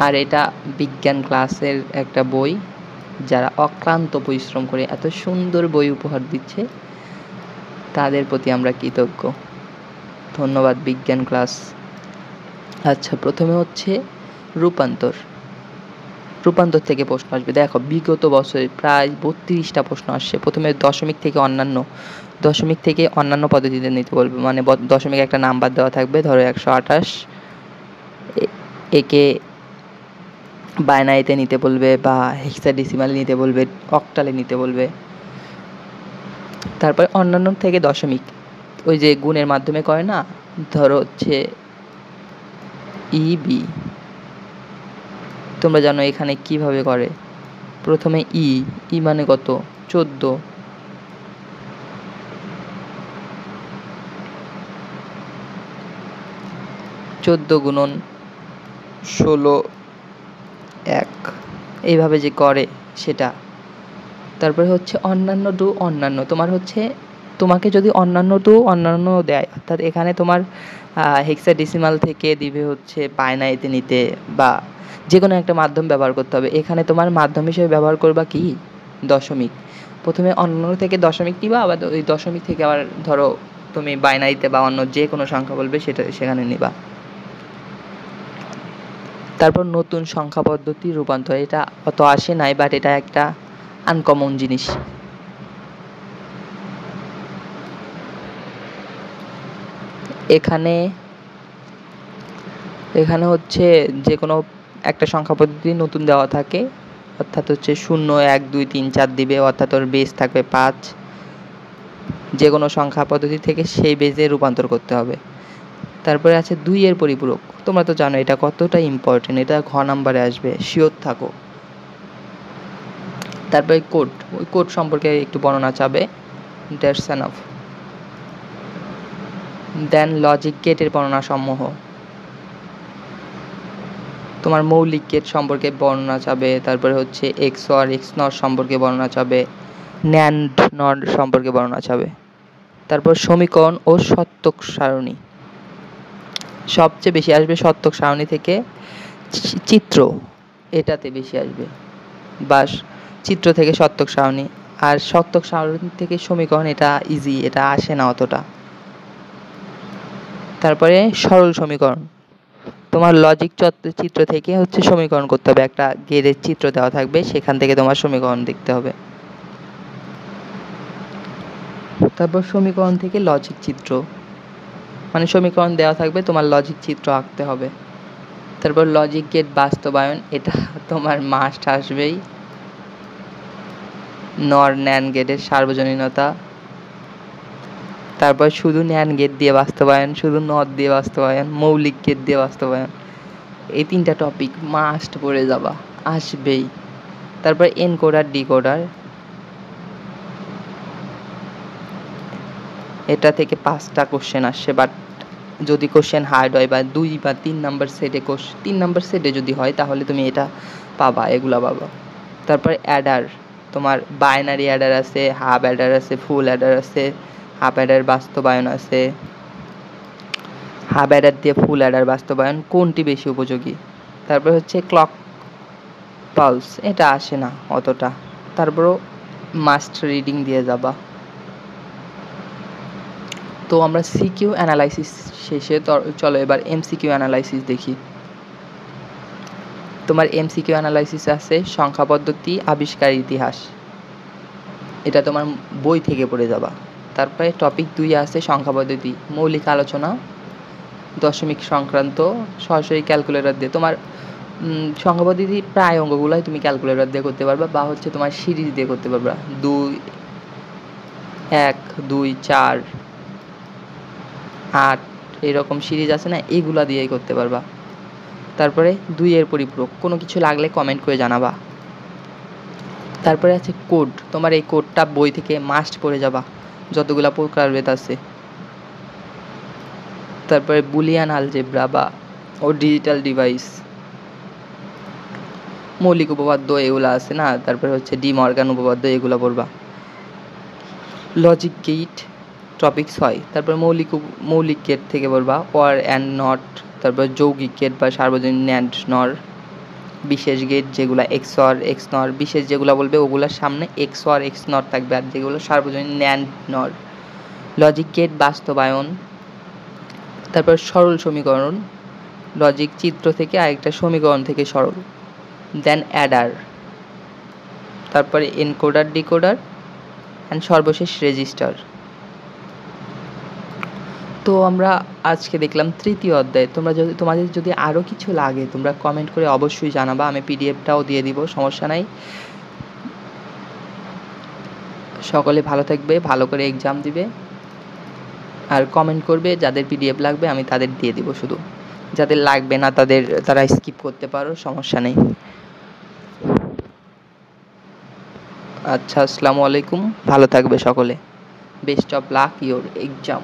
আর এটা বিজ্ঞান ক্লাসের একটা বই, যারা অক্লান্ত পরিশ্রম করে এত সুন্দর বই উপহার দিচ্ছে তাদের প্রতি আমরা কৃতজ্ঞ। ধন্যবাদ বিজ্ঞান ক্লাস। আচ্ছা, প্রথমে হচ্ছে রূপান্তর। রূপান্তর থেকে প্রশ্ন আসবে। দেখো বিগত বছরে প্রায় 32টা প্রশ্ন আসছে। প্রথমে দশমিক থেকে অন্যান্য, দশমিক থেকে অন্যান্য পদ্ধতিতে নিতে বলবে, মানে দশমিক একটা নাম্বার দেওয়া থাকবে, ধরো 128, একে বাইনারিতে নিতে বলবে বা হেক্সাডেসিমালে নিতে বলবে, অক্টালে নিতে বলবে। তারপর অন্যান্য থেকে দশমিক, ওই যে গুণের মাধ্যমে করে না, ধরো হচ্ছে ইবি, তোমরা জানো এখানে কিভাবে করে। প্রথমে ই মানে কত, 14, 14 গুণন 16, 1, এইভাবে যে করে সেটা। তারপরে হচ্ছে অন্যান্য টু অন্যান্য, তোমার হচ্ছে তোমাকে যদি অন্যান্য টু অন্যান্য দেয়, অর্থাৎ এখানে তোমার হেক্সাডেসিমাল থেকে দিবে হচ্ছে বাইনারিতে নিতে বা যে কোনো একটা মাধ্যম ব্যবহার করতে হবে। এখানে তোমার মাধ্যম হিসেবে ব্যবহার করবা কি, দশমিক। প্রথমে অন্যান্য থেকে দশমিক নিবা, আবার ওই দশমিক থেকে আবার ধরো তুমি বাইনারিতে বা অন্য যে কোনো সংখ্যা বলবে সেটা সেখানে নিবা। তারপর নতুন সংখ্যা পদ্ধতি রূপান্তর, এটা অত আসে নাই, বাট এটা একটা আনকমন জিনিস। এখানে হচ্ছে যে কোনো একটা সংখ্যা পদ্ধতি নতুন দেওয়া থাকে, অর্থাৎ হচ্ছে 0, 1, 2, 3, 4 দিবে, অর্থাৎ ওর বেস থাকবে 5। যে কোনো সংখ্যা পদ্ধতি থেকে সেই বেজে রূপান্তর করতে হবে। তারপরে আছে 2 এর পরিপূরক। তোমরা তো জানো এটা কতটা ইম্পর্টেন্ট, এটা ঘ নাম্বারে আসবে, শিওর থাকো। তারপরে কোড, ওই কোড সম্পর্কে একটু বর্ণনা চাবে, দ্যাটস এনাফ। দেন লজিক গেটের বর্ণনা সমূহ, তোমার মৌলিক গেট সম্পর্কে বর্ণনা চাবে। তারপরে হচ্ছে XOR, XNOR সম্পর্কে বর্ণনা চাবে, NAND NOR সম্পর্কে বর্ণনা চাবে। তারপর সমীকরণ ও সত্যক সারণী, সবচেয়ে বেশি আসবে সত্যক সারণী থেকে। চিত্র, এটাতে বেশি আসবে, বাস চিত্র থেকে সত্যক সারণী। আর সত্যক সারণী থেকে সমীকরণ, এটা ইজি, এটা আসে না অতটা। তারপরে সরল সমীকরণ, তোমার লজিক চিত্র থেকে হচ্ছে সমীকরণ করতে হবে, একটা গেটের চিত্র দেওয়া থাকবে, সেখান থেকে তোমার সমীকরণ দেখতে হবে। তারপর সমীকরণ থেকে লজিক চিত্র, মানে সমীকরণ দেওয়া থাকবে, তোমার লজিক চিত্র আঁকতে হবে। তারপর লজিক গেট বাস্তবায়ন, এটা তোমার মাস্ট আসবেই। নর ন্যান গেটের সার্বজনীনতা, তারপর শুধু ন্যান গেট দিয়ে বাস্তবায়ন, শুধু নর দিয়ে বাস্তবায়ন, মৌলিক গেট দিয়ে বাস্তবায়ন, এই 3টা টপিক মাস্ট পড়ে যাবা, আসবেই। তারপর এনকোডার ডিকোডার, এটা থেকে 5টা কোশ্চেন আসছে, বাট যদি কোশ্চেন হার্ড হয় বা 2 বা 3 নাম্বার সেটে 3 নাম্বার সেটে যদি হয় তাহলে তুমি এটা পাবা, এগুলা পাবা। তারপর অ্যাডার, তোমার বাইনারি অ্যাডার আছে, হাফ অ্যাডার আছে, ফুল অ্যাডার আছে, হাফ অ্যাডার বাস্তবায়ন আছে। হাফ অ্যাডার দিয়ে ফুল অ্যাডার বাস্তবায়ন কোনটি বেশি উপযোগী? তারপর হচ্ছে ক্লক পালস, এটা আসে না অতটা, তারপরও মাস্ট রিডিং দিয়ে যাবা। তো আমরা সিকিউ অ্যানালাইসিস শেষে চলো এবার এমসিকিউ অ্যানালাইসিস দেখি। তোমার এমসিকিউ অ্যানালাইসিস আছে সংখ্যা পদ্ধতি, আবিষ্কার, ইতিহাস, এটা তোমার বই থেকে পড়ে যাবা। তারপরে টপিক 2 আছে সংখ্যা পদ্ধতি, মৌলিক আলোচনা, দশমিক সংক্রান্ত, সরাসরি ক্যালকুলেটর দিয়ে। তোমার সংখ্যা পদ্ধতি প্রায় অঙ্কগুলোই তুমি ক্যালকুলেটর দিয়ে করতে পারবা, বা হচ্ছে তোমার সিরিজ দিয়ে করতে পারবা, 2, 1, 2, 4, 8 এরকম সিরিজ আছে না, এইগুলা দিয়েই করতে পারবা। তারপরে 2 এর পরিপূরক, কোনো কিছু লাগলে কমেন্ট করে জানাবা। তারপরে আছে কোড, তোমার এই কোডটা বই থেকে মাস্ট পড়ে যাবা, যতগুলা প্রকারভেদ আছে। তারপরে বুলিয়ান আলজেব্রা বা ও ডিজিটাল ডিভাইস, মৌলিক উপপাদ্য এগুলো আছে না, তারপরে হচ্ছে ডি মর্গান উপপাদ্য, এগুলো পড়বা। লজিক গেট টপিক 6, তারপর মৌলিক গেট থেকে পড়বা ওয়ার অ্যান্ড নট, তারপর যৌগিক গেট বা সার্বজনীন ন্যান্ড নর, বিশেষ গেট যেগুলো XOR XNOR, বিশেষ যেগুলো বলবে ওগুলোর সামনে XOR XNOR থাকবে, আর যেগুলো সার্বজনীন NAND NOR। লজিক গেট বাস্তবায়ন, তারপর সরল সমীকরণ, লজিক চিত্র থেকে আরেকটা সমীকরণ থেকে সরল, দেন অ্যাডার, তারপরে এনকোডার ডিকোডার অ্যান্ড সর্বশেষ রেজিস্টার। তো আমরা আজকে দেখলাম তৃতীয় অধ্যায়। তোমাদের যদি আরও কিছু লাগে তোমরা কমেন্ট করে অবশ্যই জানাবা, আমি পিডিএফটাও দিয়ে দিব, সমস্যা নাই। সকলে ভালো থাকবে, ভালো করে এক্সাম দিবে, আর কমেন্ট করবে যাদের পিডিএফ লাগবে আমি তাদের দিয়ে দিব, শুধু যাদের লাগবে না তারা স্কিপ করতে পারো, সমস্যা নেই। আচ্ছা, আসসালামু আলাইকুম, ভালো থাকবে সকলে। Best of luck your exam.